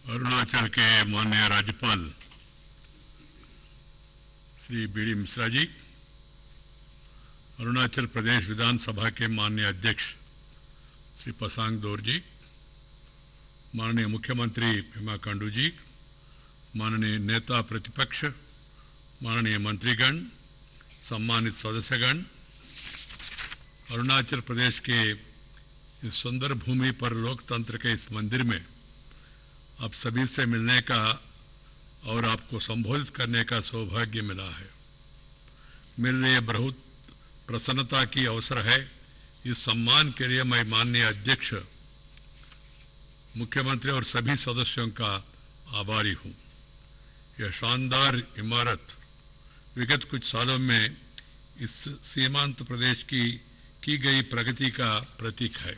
अरुणाचल के माननीय राज्यपाल श्री बी डी मिश्रा जी, अरुणाचल प्रदेश विधानसभा के माननीय अध्यक्ष श्री पसांग दोर जी, माननीय मुख्यमंत्री पेमा खांडू जी, माननीय नेता प्रतिपक्ष, माननीय मंत्रीगण, सम्मानित सदस्यगण, अरुणाचल प्रदेश के इस सुंदर भूमि पर लोकतंत्र के इस मंदिर में आप सभी से मिलने का और आपको संबोधित करने का सौभाग्य मिला है। मेरे लिए बहुत प्रसन्नता की अवसर है। इस सम्मान के लिए मैं माननीय अध्यक्ष, मुख्यमंत्री और सभी सदस्यों का आभारी हूँ। यह शानदार इमारत विगत कुछ सालों में इस सीमांत प्रदेश की गई प्रगति का प्रतीक है।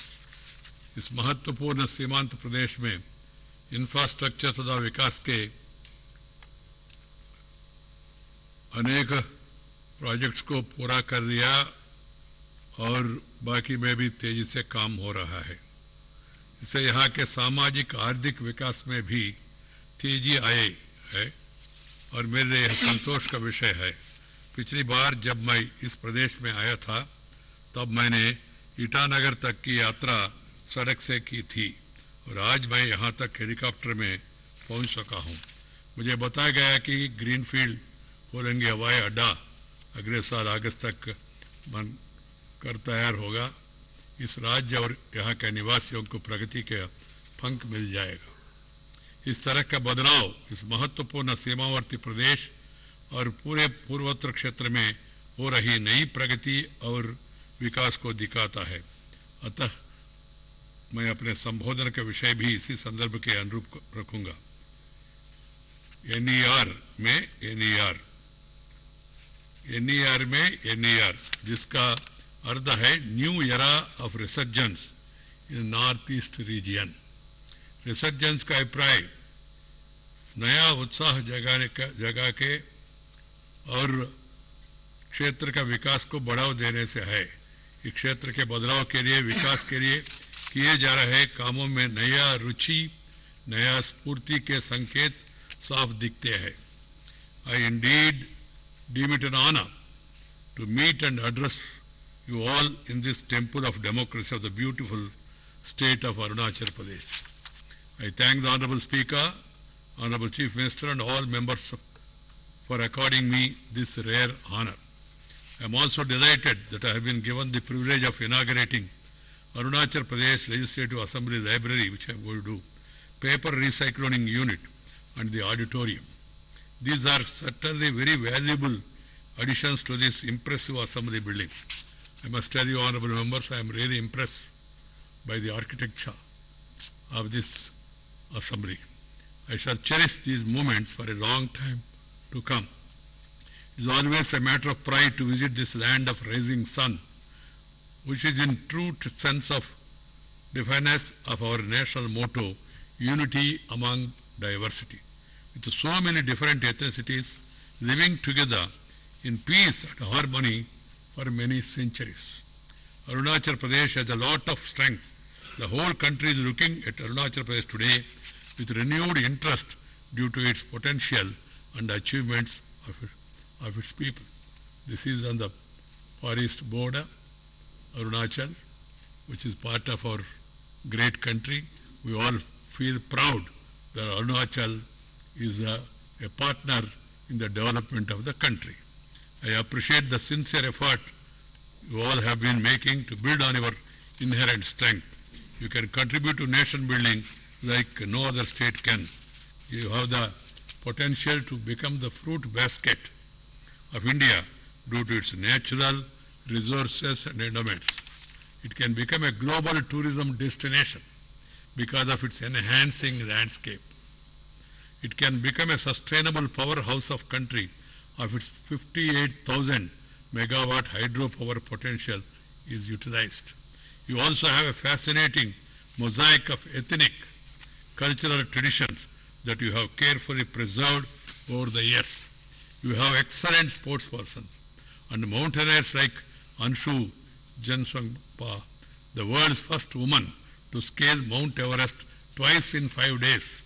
इस महत्वपूर्ण सीमांत प्रदेश में इंफ्रास्ट्रक्चर तथा विकास के अनेक प्रोजेक्ट्स को पूरा कर दिया और बाकी में भी तेजी से काम हो रहा है। इससे यहाँ के सामाजिक आर्थिक विकास में भी तेजी आई है और मेरे लिए यह संतोष का विषय है। पिछली बार जब मैं इस प्रदेश में आया था तब मैंने ईटानगर तक की यात्रा सड़क से की थी और आज मैं यहाँ तक हेलीकॉप्टर में पहुँच सका हूँ। मुझे बताया गया कि ग्रीनफील्ड होलेंगे हवाई अड्डा अगले साल अगस्त तक बनकर तैयार होगा। इस राज्य और यहाँ के निवासियों को प्रगति के पंख मिल जाएगा। इस तरह का बदलाव इस महत्वपूर्ण सीमावर्ती प्रदेश और पूरे पूर्वोत्तर क्षेत्र में हो रही नई प्रगति और विकास को दिखाता है। अतः मैं अपने संबोधन का विषय भी इसी संदर्भ के अनुरूप रखूंगा। एनईआर में एनईआर जिसका अर्थ है new era of resurgence in north east region. Resurgence का अभिप्राय नया उत्साह जगा के और क्षेत्र का विकास को बढ़ावा देने से है। इस क्षेत्र के बदलाव के लिए, विकास के लिए किए जा रहे कामों में नया रुचि, नया स्फूर्ति के संकेत साफ दिखते हैं। I indeed deem it an honor to meet and address you all in this temple of democracy of the beautiful state of Arunachal Pradesh. I thank the Honorable Speaker, Honorable Chief Minister and all members for according me this rare honor. I am also delighted that I have been given the privilege of inaugurating Arunachal Pradesh Legislative Assembly Library, which I am going to do, paper recycling unit and the auditorium. These are certainly very valuable additions to this impressive assembly building. I must tell you, honorable members, I am really impressed by the architecture of this assembly. I shall cherish these moments for a long time to come. It is always a matter of pride to visit this land of rising sun, which is in true sense of defiance of our national motto, unity among diversity. With so many different ethnicities living together in peace and harmony for many centuries. Arunachal Pradesh has a lot of strength. The whole country is looking at Arunachal Pradesh today with renewed interest due to its potential and achievements of its people. This is on the far east border, Arunachal, which is part of our great country. We all feel proud that Arunachal is a partner in the development of the country. I appreciate the sincere effort you all have been making to build on your inherent strength. You can contribute to nation building like no other state can. You have the potential to become the fruit basket of India due to its natural resources and endowments. It can become a global tourism destination because of its enhancing landscape. It can become a sustainable powerhouse of country of its 58,000 megawatt hydropower potential is utilized. You also have a fascinating mosaic of ethnic, cultural traditions that you have carefully preserved over the years. You have excellent sports persons and mountaineers like Anshu Jansangpa, the world's first woman to scale Mount Everest twice in 5 days.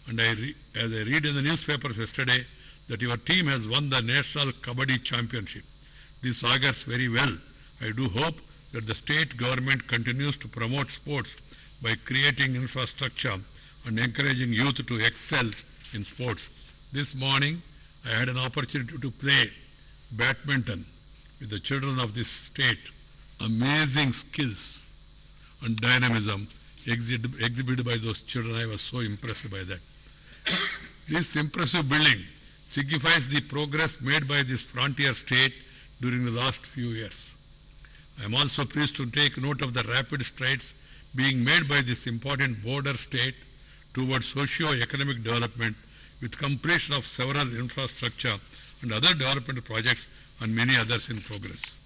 And as I read in the newspapers yesterday that your team has won the National Kabaddi Championship. This augurs very well. I do hope that the state government continues to promote sports by creating infrastructure and encouraging youth to excel in sports. This morning, I had an opportunity to play badminton with the children of this state. Amazing skills and dynamism exhibited by those children. I was so impressed by that. This impressive building signifies the progress made by this frontier state during the last few years. I am also pleased to take note of the rapid strides being made by this important border state towards socio-economic development with completion of several infrastructure and other development projects and many others in progress.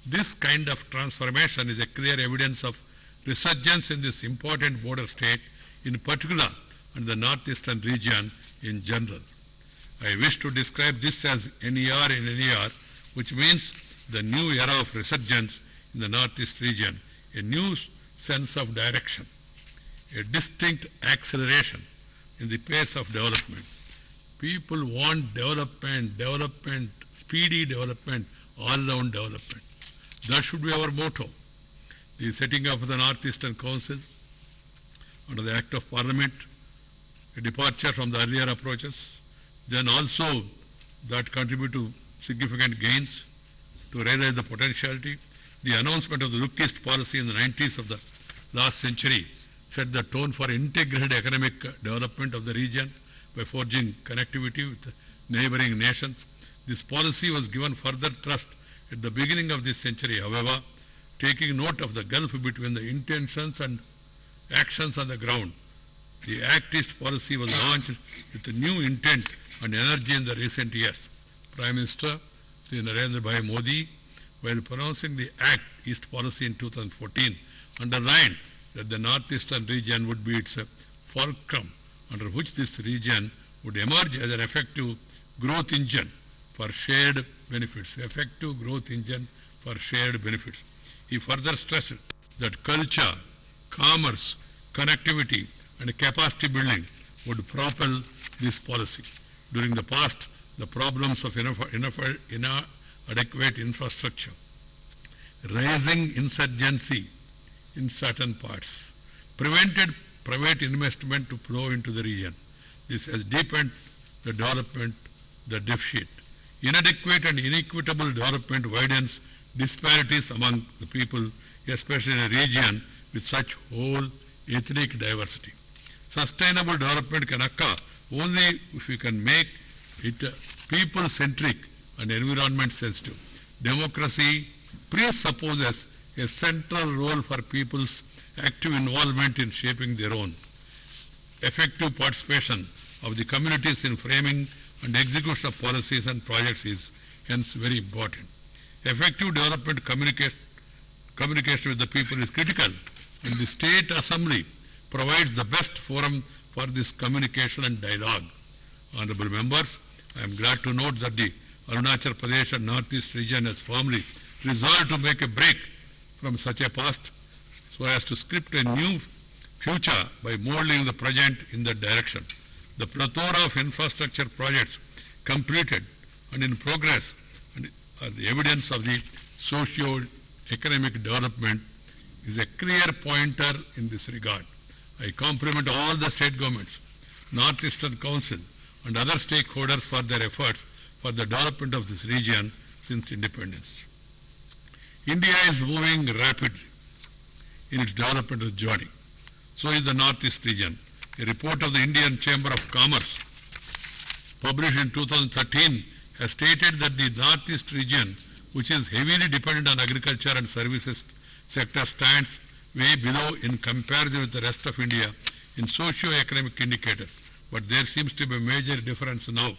This kind of transformation is a clear evidence of resurgence in this important border state in particular and the northeastern region in general. I wish to describe this as NER in NER, which means the new era of resurgence in the northeast region, a new sense of direction, a distinct acceleration in the pace of development. People want development, speedy development, all-round development. That should be our motto. The setting up of the Northeastern Council under the Act of Parliament, a departure from the earlier approaches, then also that contribute to significant gains to realize the potentiality. The announcement of the Look East policy in the 90s of the last century set the tone for integrated economic development of the region by forging connectivity with neighboring nations. This policy was given further thrust at the beginning of this century. However, taking note of the gulf between the intentions and actions on the ground, the Act East policy was launched with a new intent and energy in the recent years. Prime Minister Sri Narendra Bhai Modi, while pronouncing the Act East policy in 2014, underlined that the northeastern region would be its fulcrum under which this region would emerge as an effective growth engine for shared benefits. Effective growth engine for shared benefits. He further stressed that culture, commerce, connectivity and capacity building would propel this policy. During the past, the problems of inadequate infrastructure, rising insurgency in certain parts, prevented private investment to flow into the region. This has deepened the development, the deficit. Inadequate and inequitable development widens disparities among the people, especially in a region with such whole ethnic diversity. Sustainable development can occur only if we can make it people-centric and environment-sensitive. Democracy presupposes a central role for people's active involvement in shaping their own. Effective participation of the communities in framing and execution of policies and projects is hence very important. Effective development communication with the people is critical, and the State Assembly provides the best forum for this communication and dialogue. Honorable members, I am glad to note that the Arunachal Pradesh and Northeast region has firmly resolved to make a break from such a past so as to script a new future by molding the present in that direction. The plethora of infrastructure projects completed and in progress are the evidence of the socio-economic development is a clear pointer in this regard. I compliment all the state governments, Northeastern Council and other stakeholders for their efforts for the development of this region since independence. India is moving rapidly in its development journey. So is the Northeast region. A report of the Indian Chamber of Commerce published in 2013 has stated that the Northeast region, which is heavily dependent on agriculture and services sector, stands way below in comparison with the rest of India in socio-economic indicators. But there seems to be a major difference now.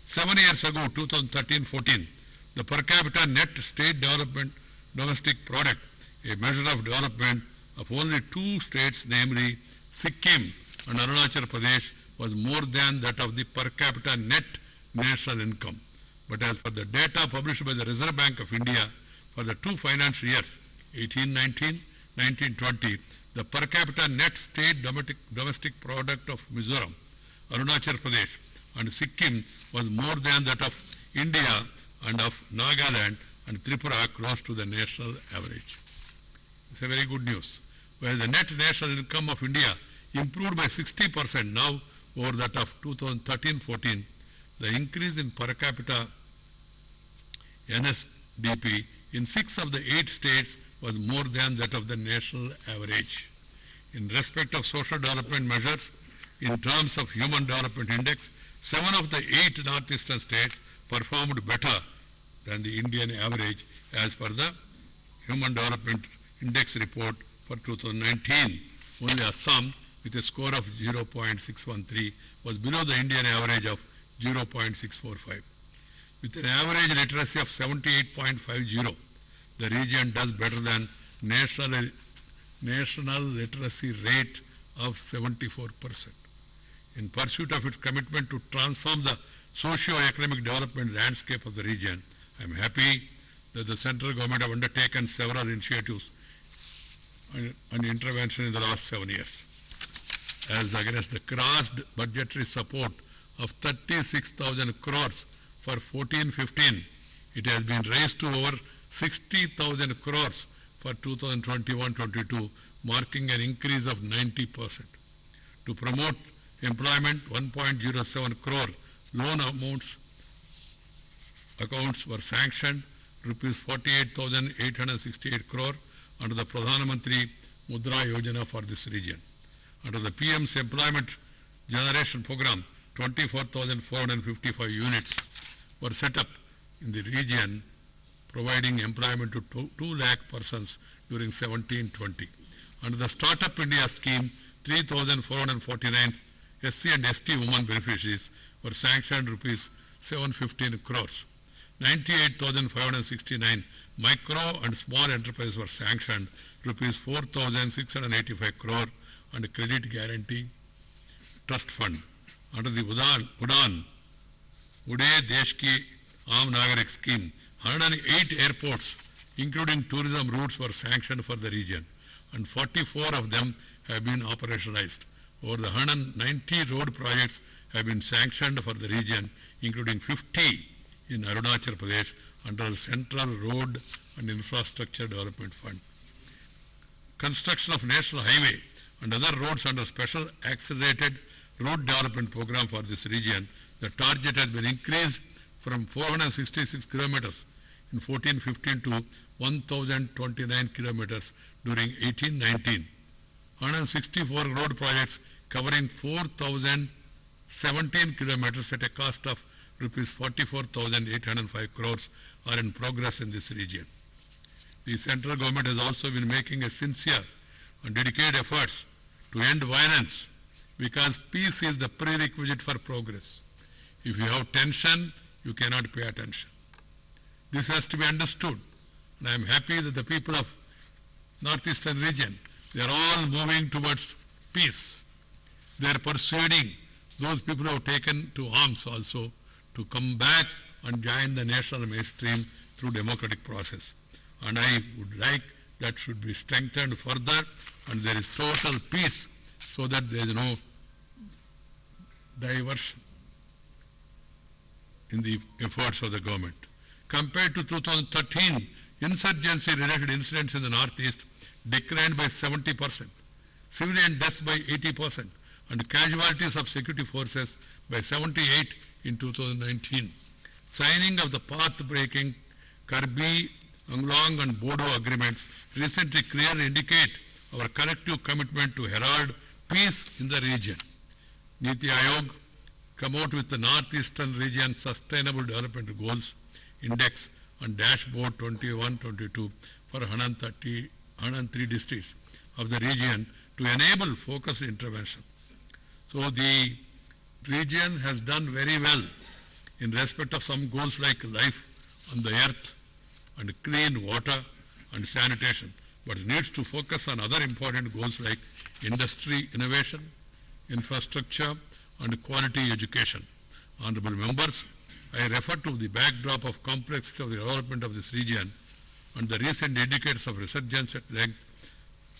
7 years ago, 2013-14, the per capita net state development domestic product, a measure of development of only two states, namely Sikkim and Arunachal Pradesh, was more than that of the per capita net national income. But as per the data published by the Reserve Bank of India for the two financial years, 18-19 1920, the per capita net state domestic product of Mizoram, Arunachal Pradesh and Sikkim was more than that of India and of Nagaland and Tripura, close to the national average. It's a very good news. Where the net national income of India improved by 60% now over that of 2013-14, the increase in per capita NSDP in 6 of the 8 states was more than that of the national average. In respect of social development measures, in terms of Human Development Index, 7 of the 8 northeastern states performed better than the Indian average as per the Human Development Index report for 2019. Only Assam, with a score of 0.613, was below the Indian average of 0.645. With an average literacy of 78.50, the region does better than national literacy rate of 74%. In pursuit of its commitment to transform the socio-economic development landscape of the region, I am happy that the central government have undertaken several initiatives and intervention in the last 7 years. As against the gross budgetary support of 36,000 crores for 14-15, it has been raised to over 60,000 crores for 2021-22, marking an increase of 90%. To promote employment, 1.07 crore loan accounts were sanctioned, rupees 48,868 crore under the Pradhan Mantri Mudra Yojana for this region. Under the PM's employment generation program, 24,455 units were set up in the region, providing employment to 2 lakh persons during 17-20. Under the Startup India scheme, 3,449 SC and ST women beneficiaries were sanctioned rupees 715 crores. 98,569 micro and small enterprises were sanctioned rupees 4,685 crore and credit guarantee trust fund. Under the Udan Uday Desh Ki Aam Nagarik scheme, 108 airports, including tourism routes, were sanctioned for the region, and 44 of them have been operationalized. Over the 190 road projects have been sanctioned for the region, including 50 in Arunachal Pradesh under the Central Road and Infrastructure Development Fund. Construction of National Highway and other roads under Special Accelerated Road Development Program for this region, the target has been increased from 466 kilometers in 14-15 to 1,029 kilometers during 18-19. 164 road projects covering 4,017 kilometers at a cost of rupees 44,805 crores are in progress in this region. The central government has also been making a sincere and dedicated efforts to end violence, because peace is the prerequisite for progress. If you have tension, you cannot pay attention. This has to be understood. And I am happy that the people of northeastern region, they are all moving towards peace. They are persuading those people who have taken to arms also to come back and join the national mainstream through democratic process. And I would like that should be strengthened further, and there is total peace so that there is no diversion in the efforts of the government. Compared to 2013, insurgency-related incidents in the Northeast declined by 70%, civilian deaths by 80%, and casualties of security forces by 78% in 2019. Signing of the path-breaking Karbi, Anglong and Bodo agreements recently clearly indicate our collective commitment to herald peace in the region. Niti Aayog come out with the Northeastern Region Sustainable Development Goals Index and Dashboard 21-22 for 103 districts of the region to enable focused intervention. So the region has done very well in respect of some goals like life on the earth and clean water and sanitation, but it needs to focus on other important goals like industry innovation, infrastructure and quality education. Honorable members, I refer to the backdrop of complexity of the development of this region and the recent indicators of resurgence at length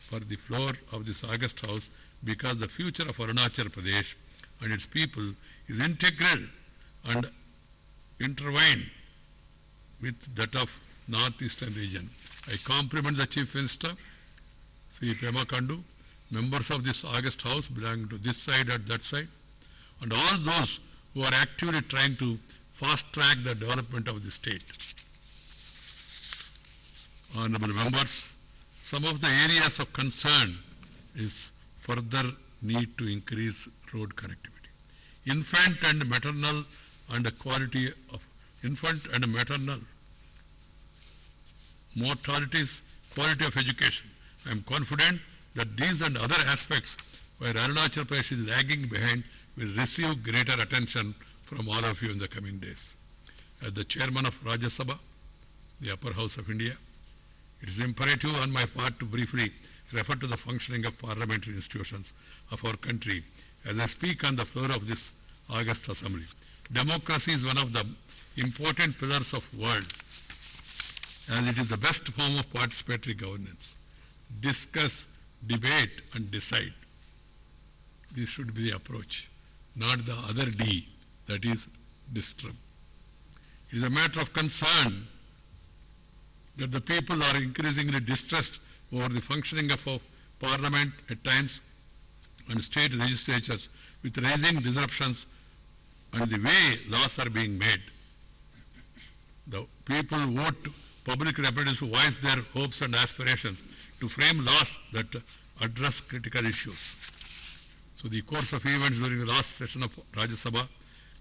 for the floor of this august House because the future of Arunachal Pradesh and its people is integral and intertwined with that of northeastern region. I compliment the Chief Minister, Sri Pema Khandu, members of this august House belonging to this side and that side, and all those who are actively trying to fast-track the development of the state. Honorable members, some of the areas of concern is further need to increase road connectivity. Infant and maternal and quality of infant and maternal mortalities, quality of education. I am confident that these and other aspects where Arunachal Pradesh is lagging behind will receive greater attention from all of you in the coming days. As the chairman of Rajya Sabha, the upper house of India, it is imperative on my part to briefly refer to the functioning of parliamentary institutions of our country as I speak on the floor of this august assembly. Democracy is one of the important pillars of world, as it is the best form of participatory governance. Discuss, debate and decide. This should be the approach, not the other D, that is disturb. It is a matter of concern that the people are increasingly distressed over the functioning of our parliament at times and state legislatures with rising disruptions and the way laws are being made. The people vote public representatives to voice their hopes and aspirations to frame laws that address critical issues. So the course of events during the last session of Rajya Sabha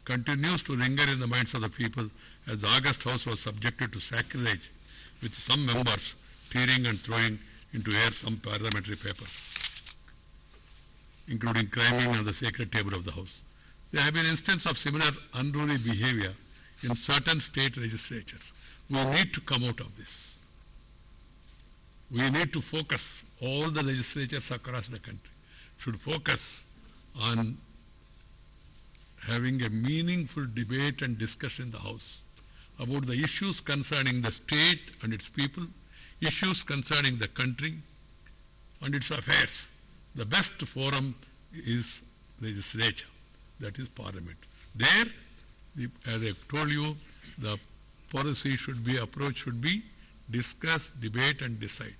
continues to linger in the minds of the people as the august House was subjected to sacrilege with some members tearing and throwing into air some parliamentary papers, including climbing on the sacred table of the House. There have been instances of similar unruly behavior in certain state legislatures. We need to come out of this. We need to focus, all the legislatures across the country should focus on having a meaningful debate and discussion in the House about the issues concerning the state and its people, issues concerning the country and its affairs. The best forum is legislature, that is parliament. There, as I told you, the policy should be, approach should be discuss, debate and decide.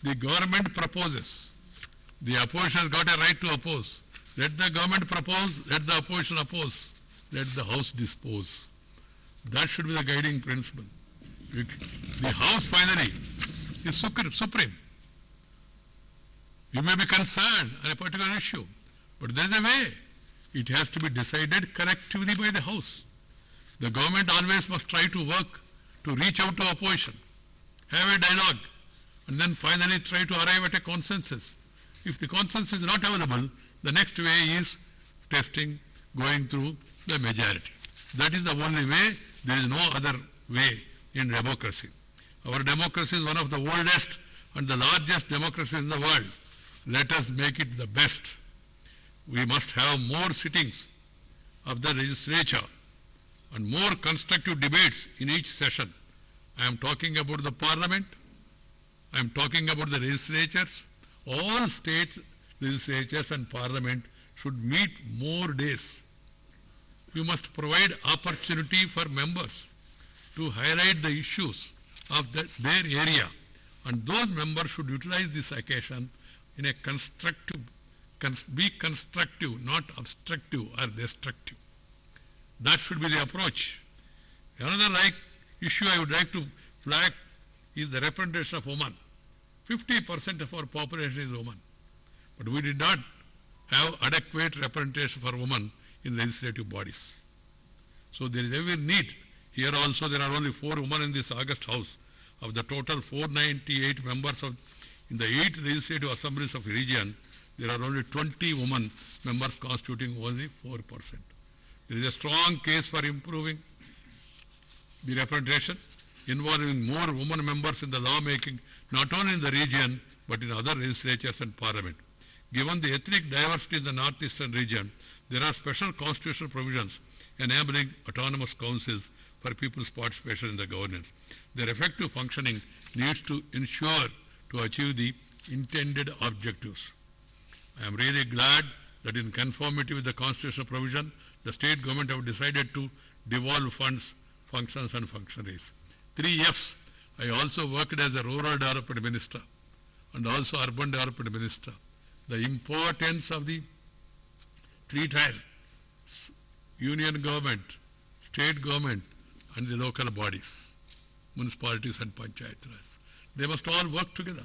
The government proposes. The opposition has got a right to oppose. Let the government propose, let the opposition oppose, let the House dispose. That should be the guiding principle. The House finally is supreme. You may be concerned on a particular issue, but there is a way. It has to be decided collectively by the House. The government always must try to work to reach out to opposition, have a dialogue, and then finally try to arrive at a consensus. If the consensus is not available, the next way is testing, going through the majority. That is the only way. There is no other way in democracy. Our democracy is one of the oldest and the largest democracies in the world. Let us make it the best. We must have more sittings of the legislature and more constructive debates in each session. I am talking about the parliament. I am talking about the legislatures. All state legislatures and parliament should meet more days. You must provide opportunity for members to highlight the issues of their area, and those members should utilize this occasion in a constructive, be constructive, not obstructive or destructive. That should be the approach. Another issue I would like to flag is the representation of women. 50% of our population is women, but we did not have adequate representation for women in legislative bodies. So there is every need. Here also there are only 4 women in this august House. Of the total 498 members in the 8 legislative assemblies of the region, there are only 20 women members constituting only 4%. There is a strong case for improving the representation, involving more women members in the lawmaking, not only in the region, but in other legislatures and parliament. Given the ethnic diversity in the northeastern region, there are special constitutional provisions enabling autonomous councils for people's participation in the governance. Their effective functioning needs to ensure to achieve the intended objectives. I am really glad that in conformity with the constitutional provision, the state government have decided to devolve funds, functions and functionaries. 3 F's. I also worked as a rural development minister and also urban development minister. The importance of the 3 tiers, union government, state government and the local bodies, municipalities and panchayat raj. They must all work together,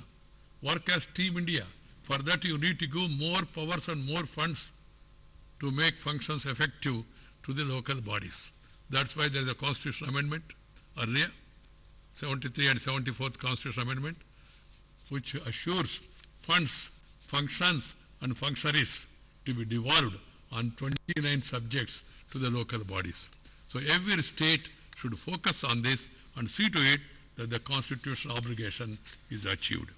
work as Team India. For that you need to give more powers and more funds to make functions effective to the local bodies. That's why there is a constitutional amendment earlier, 73 and 74th constitutional amendment, which assures funds, functions and functionaries to be devolved on 29 subjects to the local bodies. So every state should focus on this and see to it that the constitutional obligation is achieved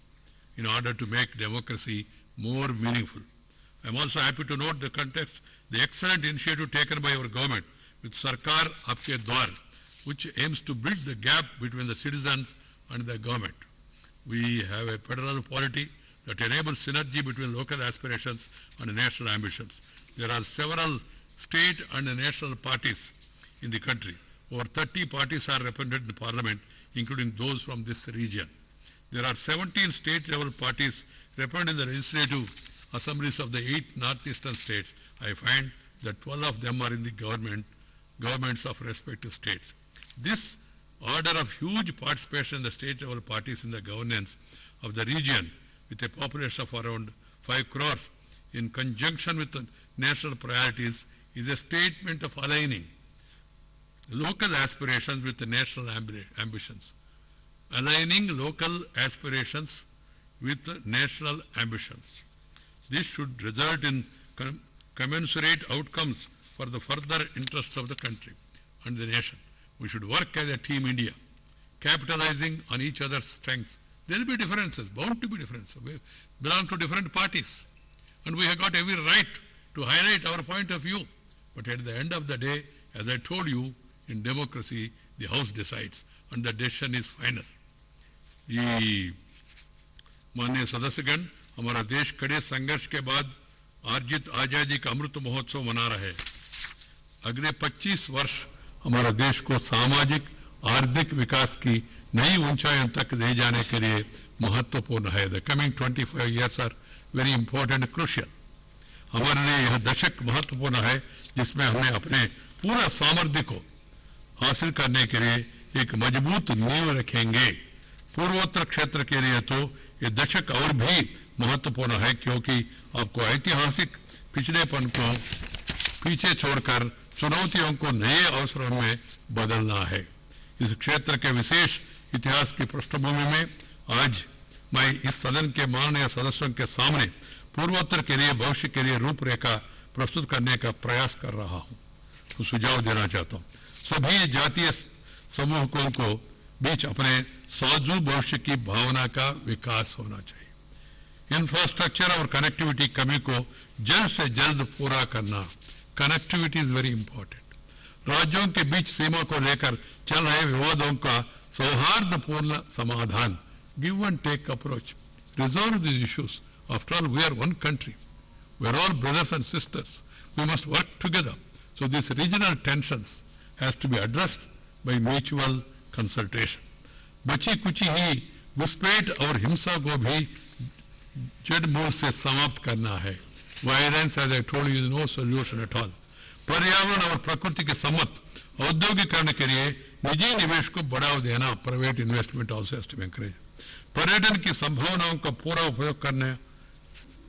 in order to make democracy more meaningful. I am also happy to note the context, the excellent initiative taken by our government with Sarkar Aapke Dwar, which aims to bridge the gap between the citizens and the government. We have a federal polity that enables synergy between local aspirations and national ambitions. There are several state and national parties in the country. Over 30 parties are represented in Parliament, including those from this region. There are 17 state-level parties represented in the legislative assemblies of the 8 northeastern states. I find that 12 of them are in the governments of respective states. This order of huge participation in the state-level parties in the governance of the region with a population of around 5 crores in conjunction with the national priorities is a statement of aligning local aspirations with the national ambitions. Aligning local aspirations with the national ambitions. This should result in commensurate outcomes for the further interests of the country and the nation. We should work as a Team India, capitalizing on each other's strengths. There will be differences, bound to be differences. We belong to different parties and we have got every right to highlight our point of view. But at the end of the day, as I told you, in democracy, the House decides and the decision is final. ये माननीय सदस्यगण, हमारा देश कड़े संघर्ष के बाद अर्जित आजादी का अमृत महोत्सव मना रहे हैं। अगले 25 वर्ष हमारा देश को सामाजिक आर्थिक विकास की नई ऊंचाइयों तक ले जाने के लिए महत्वपूर्ण है। The coming 25 years are very important and crucial. हमारे लिए यह दशक महत्वपूर्ण है जिसमें हमें अपने पूरा सामर्थ्य को हासिल करने के लिए एक मजबूत नींव रखेंगे। पूर्वोत्तर क्षेत्र के लिए तो ये दशक और भी महत्वपूर्ण है क्योंकि आपको ऐतिहासिक पिछड़ेपन को पीछे छोड़कर चुनौतियों को नए अवसरों में बदलना है। इस क्षेत्र के विशेष इतिहास की पृष्ठभूमि में आज मैं इस सदन के माननीय सदस्यों के सामने पूर्वोत्तर के लिए भविष्य के लिए रूपरेखा प्रस्तुत करने का प्रयास कर रहा हूं। तो सुझाव देना चाहता हूं, सभी जातीय समूहों को बीच अपने साझू भविष्य की भावना का विकास होना चाहिए। इंफ्रास्ट्रक्चर और कनेक्टिविटी कमी को जल्द से जल्द पूरा करना, कनेक्टिविटी इज वेरी इंपॉर्टेंट। राज्यों के बीच सीमा को लेकर चल रहे विवादों का सौहार्दपूर्ण समाधान, give and take approach, resolve these issues. After all, we are one country. We are all brothers and sisters. We must work together. So these regional tensions has to be addressed by mutual consultation. बची कुची ही घुसपैठ और हिंसा को भी जड़ मूल से समाप्त करना है। Violence, as I told you, is no solution at all. पर्यावरण और प्रकृति के सम्मत औद्योगिकरण के लिए निजी निवेश को बढ़ावा देना, private investment also has to be encouraged. पर्यटन की संभावनाओं का पूरा उपयोग करने,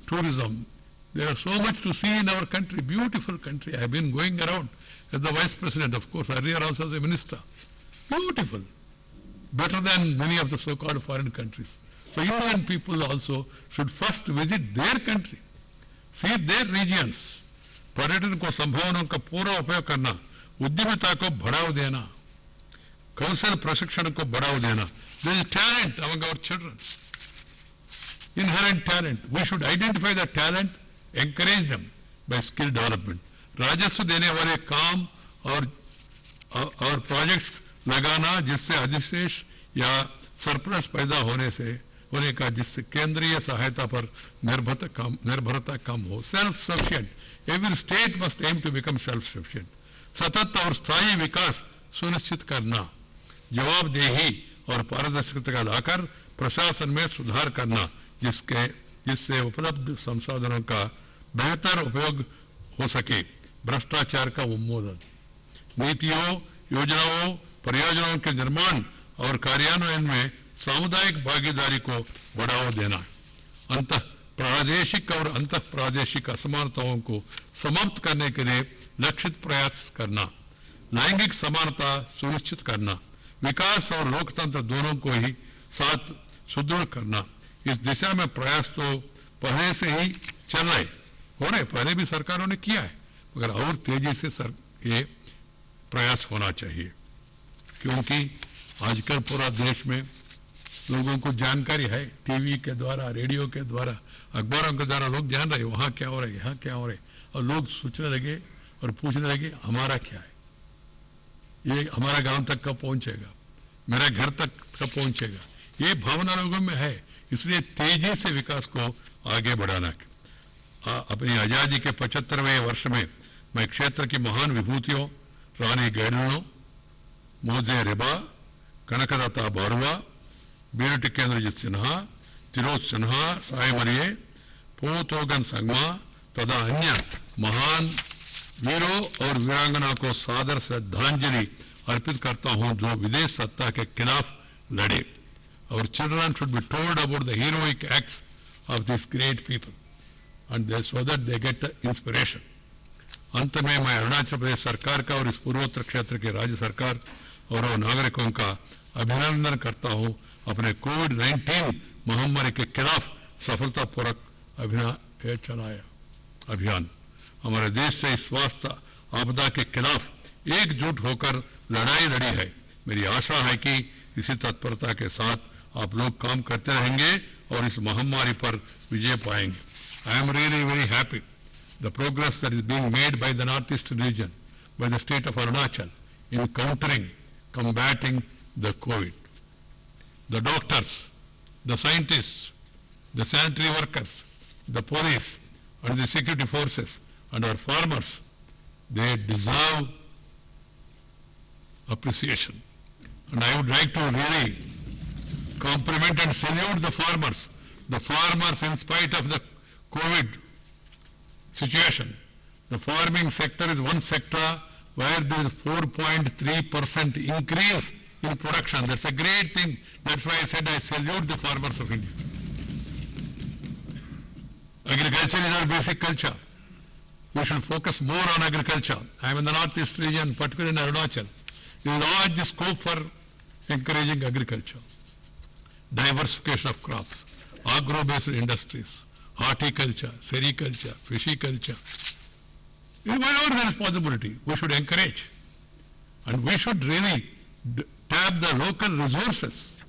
tourism. There are so much to see in our country, beautiful country. I have been going around as the vice president, of course, earlier also as a minister. Beautiful. Better than many of the so-called foreign countries. So Indian people also should first visit their country, see their regions. पर्यटन को संभावनाओं का पूरा उपयोग करना, उद्यमिता को बढ़ावा देना, कौशल प्रशिक्षण को बढ़ावा देना. There is talent among our children, inherent talent. We should identify the talent, encourage them by skill development. राजस्व देने वाले काम और प्रोजेक्ट्स लगाना जिससे अधिशेष या सरप्लस पैदा होने से होने का, जिससे केंद्रीय सहायता पर निर्भरता कम हो। Self sufficient, every state must aim to become self sufficient. सतत और स्थायी विकास सुनिश्चित करना, जवाबदेही और पारदर्शिता लाकर प्रशासन में सुधार करना, जिससे उपलब्ध संसाधनों का बेहतर उपयोग हो सके। भ्रष्टाचार का उन्मूलन, नीतियों, योजनाओं, परियोजनाओं के निर्माण और कार्यान्वयन में सामुदायिक भागीदारी को बढ़ावा देना। अंतः प्रादेशिक और अंतः प्रादेशिक असमानताओं को समाप्त करने के लिए लक्षित प्रयास करना। लैंगिक समानता सुनिश्चित करना, विकास और लोकतंत्र दोनों को ही साथ सुदृढ़ करना। इस दिशा में प्रयास तो पहले से ही चल रहे, पहले भी सरकारों ने किया है, मगर और तेजी से ये प्रयास होना चाहिए, क्योंकि आजकल पूरा देश में लोगों को जानकारी है, टीवी के द्वारा, रेडियो के द्वारा, अखबारों के द्वारा लोग जान रहे वहाँ क्या हो रहा है, यहाँ क्या हो रहा है, और लोग सोचने लगे और पूछने लगे हमारा क्या है, ये हमारा गांव तक कब पहुंचेगा, मेरा घर तक कब पहुंचेगा, ये भावना लोगों में है। इसलिए तेजी से विकास को आगे बढ़ाना। अपनी आजादी के 75वें वर्ष में मैं क्षेत्र की महान विभूतियों रानी गैडनो, मोजे रिबा, कनकदाता बारुआ, बीर टिकेंद्रजीत सिन्हा, तिरोज सिन्हा, साई मरिये, पोतोगन संगमा तथा अन्य महान वीरों और वीरांगना को सादर श्रद्धांजलि अर्पित करता हूं, जो विदेश सत्ता के खिलाफ लड़े। Our children should be told about the heroic acts of these great people, and so that they get the inspiration. अंत में मैं अरुणाचल प्रदेश सरकार का और इस पूर्वोत्तर क्षेत्र के राज्य सरकार और नागरिकों का अभिनंदन करता हूं, अपने कोविड-19 महामारी के खिलाफ सफलतापूर्वक अभियान। हमारे देश से इस स्वास्थ्य आपदा के खिलाफ एकजुट होकर लड़ाई लड़ी है। मेरी आशा है कि इसी तत्परता के साथ आप लोग काम करते रहेंगे और इस महामारी पर विजय पाएंगे। I am really very happy the progress that is being made by the northeastern region, by the state of Arunachal in combating the COVID. The doctors, the scientists, the sanitary workers, the police and the security forces and our farmers, they deserve appreciation. And I would like to really compliment and salute the farmers. The farmers, in spite of the COVID situation, the farming sector is one sector where there is 4.3% increase in production. That's a great thing. That's why I said I salute the farmers of India. Agriculture is our basic culture. We should focus more on agriculture. I am in the northeast region, particularly in Arunachal. There is large scope for encouraging agriculture, diversification of crops, agro-based industries, horticulture, sericulture, fishiculture. Whatever there is possibility, we should encourage. And we should really tap the local resources.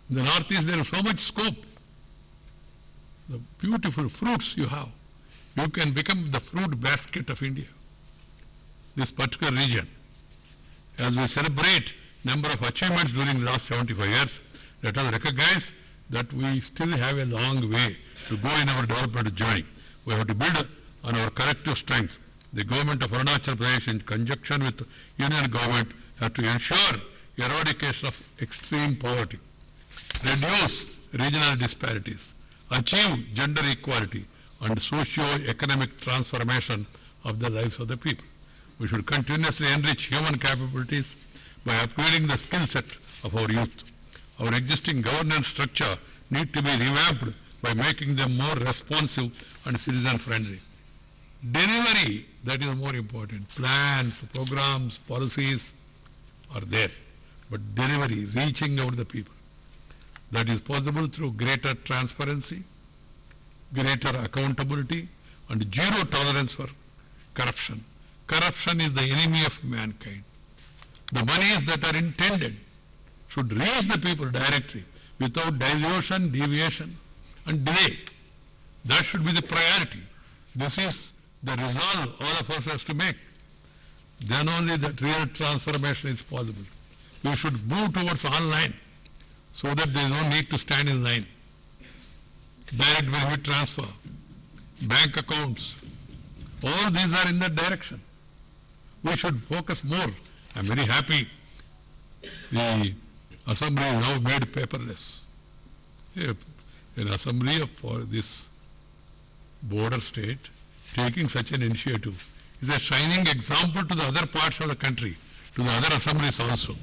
In the northeast there is so much scope. The beautiful fruits you have. You can become the fruit basket of India, this particular region. As we celebrate number of achievements during the last 75 years, let us recognize that we still have a long way to go in our development journey. We have to build on our collective strengths. The government of Arunachal Pradesh, in conjunction with the union government, have to ensure eradication of extreme poverty, reduce regional disparities, achieve gender equality, and socio-economic transformation of the lives of the people. We should continuously enrich human capabilities by upgrading the skill set of our youth. Our existing governance structure need to be revamped by making them more responsive and citizen-friendly. Delivery, that is more important. Plans, programs, policies are there, but delivery, reaching out to the people, that is possible through greater transparency, greater accountability, and zero tolerance for corruption. Corruption is the enemy of mankind. The monies that are intended should reach the people directly without dilution, deviation, and delay. That should be the priority. This is the resolve all of us has to make. Then only that real transformation is possible. We should move towards online. so that there is no need to stand in line. Direct benefit transfer, bank accounts, all these are in that direction. We should focus more. I am very happy the assembly is now made paperless. An assembly for this border state taking such an initiative is a shining example to the other parts of the country, to the other assemblies also.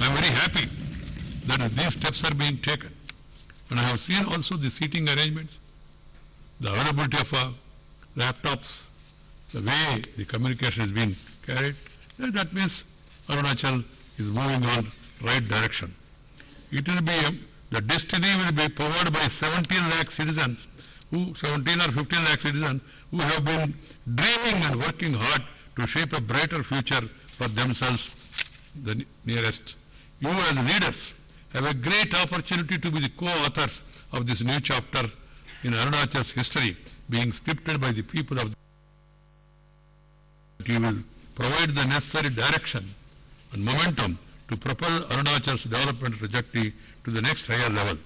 I am very happy that these steps are being taken. And I have seen also the seating arrangements, the availability of laptops, the way the communication is being carried. That means Arunachal is moving on right direction. It will be, the destiny will be powered by 17 lakh citizens, 17 or 15 lakh citizens who have been dreaming and working hard to shape a brighter future for themselves, the nearest. You as leaders have a great opportunity to be the co-authors of this new chapter in Arunachal's history, being scripted by the people of the. You will provide the necessary direction and momentum to propel Arunachal's development trajectory to the next higher level.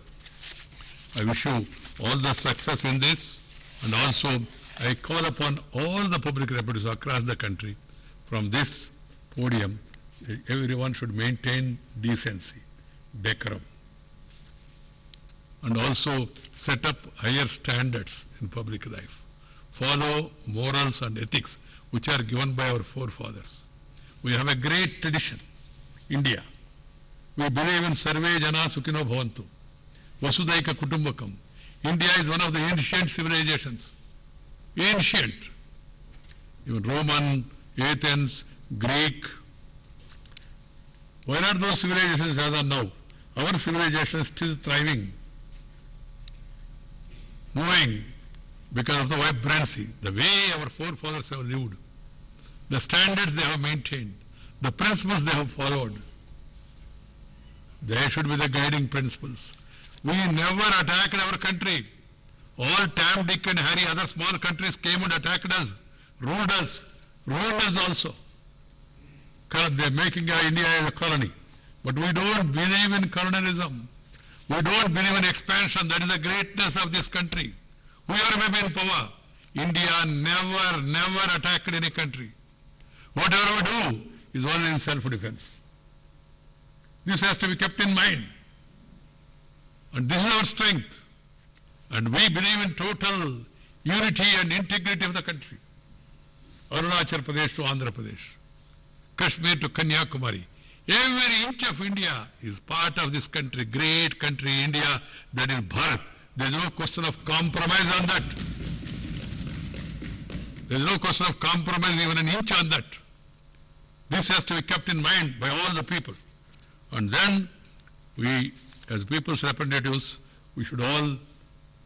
I wish you all the success in this, and also I call upon all the public representatives across the country from this podium, everyone should maintain decency, decorum, and also set up higher standards in public life. Follow morals and ethics which are given by our forefathers. We have a great tradition, India. We believe in Sarve Jana Sukhino Bhavantu, Vasudhaika Kutumbakam. India is one of the ancient civilizations. Ancient. Even Roman, Athens, Greek. Why are those civilizations as are now? Our civilization is still thriving, moving because of the vibrancy, the way our forefathers have lived, the standards they have maintained, the principles they have followed. They should be the guiding principles. We never attacked our country. All Tam, Dick and Harry, other small countries came and attacked us, ruined us also. They are making India as a colony. But we don't believe in colonialism. We don't believe in expansion. That is the greatness of this country. Whoever may be in power, India never attacked any country. Whatever we do is only in self-defense. This has to be kept in mind. And this is our strength. And we believe in total unity and integrity of the country. Arunachal Pradesh to Andhra Pradesh, Kashmir to Kanyakumari. Every inch of India is part of this country, great country, India, that is Bharat. There is no question of compromise on that. There is no question of compromise even an inch on that. This has to be kept in mind by all the people. And then we, as people's representatives, we should all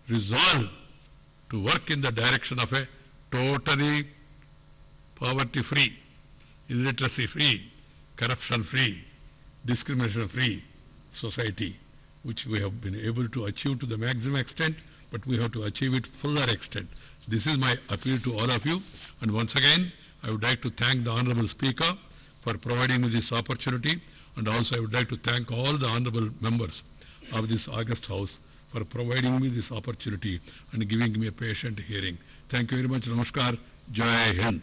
resolve to work in the direction of a totally poverty-free, illiteracy-free, corruption-free, discrimination-free society, which we have been able to achieve to the maximum extent, but we have to achieve it fuller extent. This is my appeal to all of you. And once again, I would like to thank the Honorable Speaker for providing me this opportunity, and also I would like to thank all the honorable members of this August House for providing me this opportunity and giving me a patient hearing. Thank you very much. Namaskar. Jai Hind.